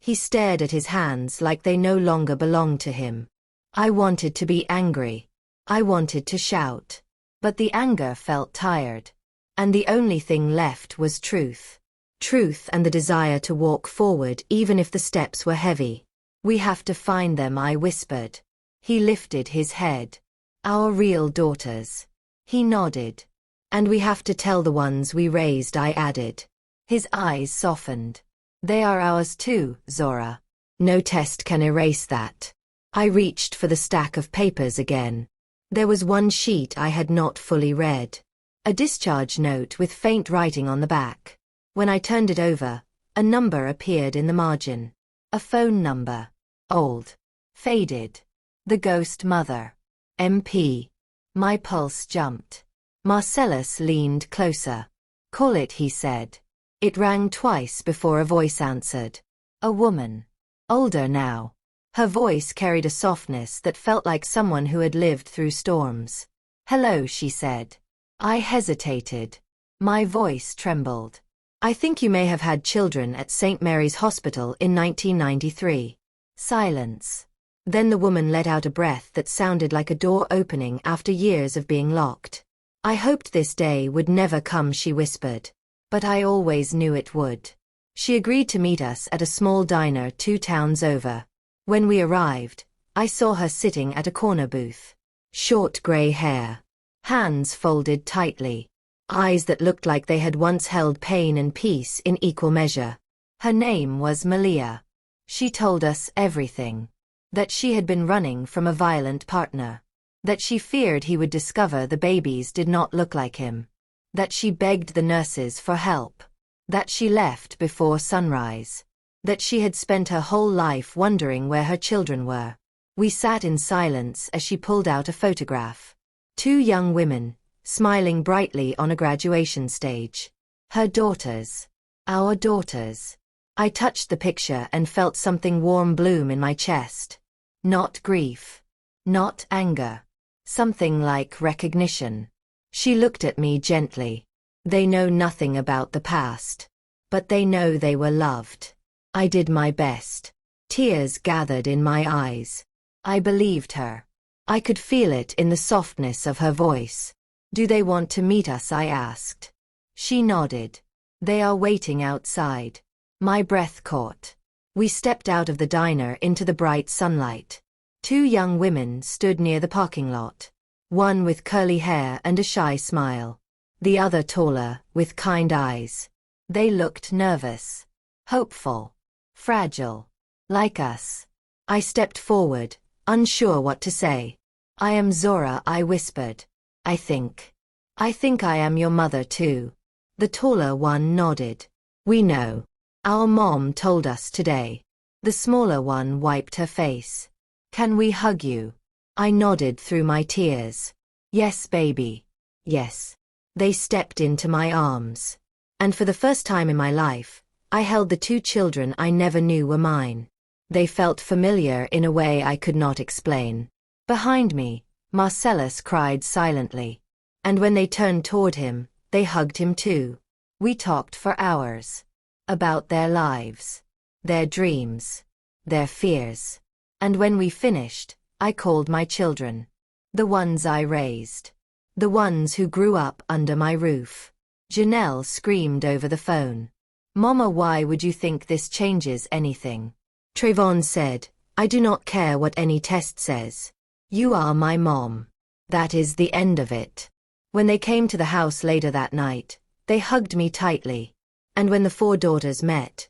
He stared at his hands like they no longer belonged to him. I wanted to be angry. I wanted to shout. But the anger felt tired. And the only thing left was truth. Truth and the desire to walk forward even if the steps were heavy. We have to find them, I whispered. He lifted his head. Our real daughters. He nodded. And we have to tell the ones we raised, I added. His eyes softened. They are ours too, Zora. No test can erase that. I reached for the stack of papers again. There was one sheet I had not fully read. A discharge note with faint writing on the back. When I turned it over, a number appeared in the margin. A phone number. Old. Faded. The ghost mother. MP. My pulse jumped. Marcellus leaned closer. Call it, he said. It rang twice before a voice answered. A woman. Older now. Her voice carried a softness that felt like someone who had lived through storms. Hello, she said. I hesitated. My voice trembled. I think you may have had children at St. Mary's Hospital in 1993. Silence. Then the woman let out a breath that sounded like a door opening after years of being locked. I hoped this day would never come, she whispered. But I always knew it would. She agreed to meet us at a small diner 2 towns over. When we arrived, I saw her sitting at a corner booth. Short gray hair. Hands folded tightly. Eyes that looked like they had once held pain and peace in equal measure. Her name was Malia. She told us everything. That she had been running from a violent partner. That she feared he would discover the babies did not look like him. That she begged the nurses for help. That she left before sunrise. That she had spent her whole life wondering where her children were. We sat in silence as she pulled out a photograph. 2 young women, smiling brightly on a graduation stage. Her daughters. Our daughters. I touched the picture and felt something warm bloom in my chest. Not grief. Not anger. Something like recognition. She looked at me gently. They know nothing about the past. But they know they were loved. I did my best. Tears gathered in my eyes. I believed her. I could feel it in the softness of her voice. Do they want to meet us? I asked. She nodded. They are waiting outside. My breath caught. We stepped out of the diner into the bright sunlight. 2 young women stood near the parking lot. One with curly hair and a shy smile. The other taller, with kind eyes. They looked nervous. Hopeful. Fragile. Like us. I stepped forward, unsure what to say. I am Zora, I whispered. I think I am your mother too. The taller one nodded. We know. Our mom told us today. The smaller one wiped her face. Can we hug you? I nodded through my tears. Yes, baby. Yes. They stepped into my arms. And for the first time in my life, I held the 2 children I never knew were mine. They felt familiar in a way I could not explain. Behind me, Marcellus cried silently. And when they turned toward him, they hugged him too. We talked for hours. About their lives, their dreams, their fears. And when we finished, I called my children. The ones I raised. The ones who grew up under my roof. Janelle screamed over the phone. Mama, why would you think this changes anything? Trayvon said, I do not care what any test says. You are my mom. That is the end of it. When they came to the house later that night, they hugged me tightly. And when the 4 daughters met,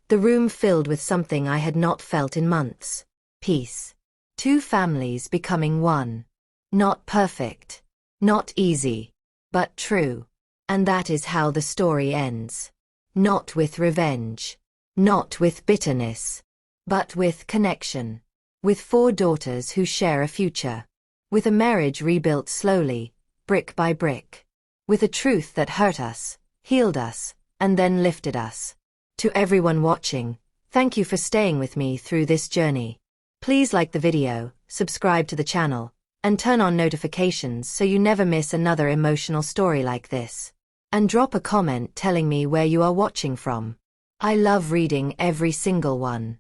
the room filled with something I had not felt in months. Peace. 2 families becoming one. Not perfect. Not easy. But true. And that is how the story ends. Not with revenge. Not with bitterness. But with connection. With 4 daughters who share a future. With a marriage rebuilt slowly, brick by brick. With a truth that hurt us, healed us, and then lifted us. To everyone watching, thank you for staying with me through this journey. Please like the video, subscribe to the channel, and turn on notifications so you never miss another emotional story like this. And drop a comment telling me where you are watching from. I love reading every single one.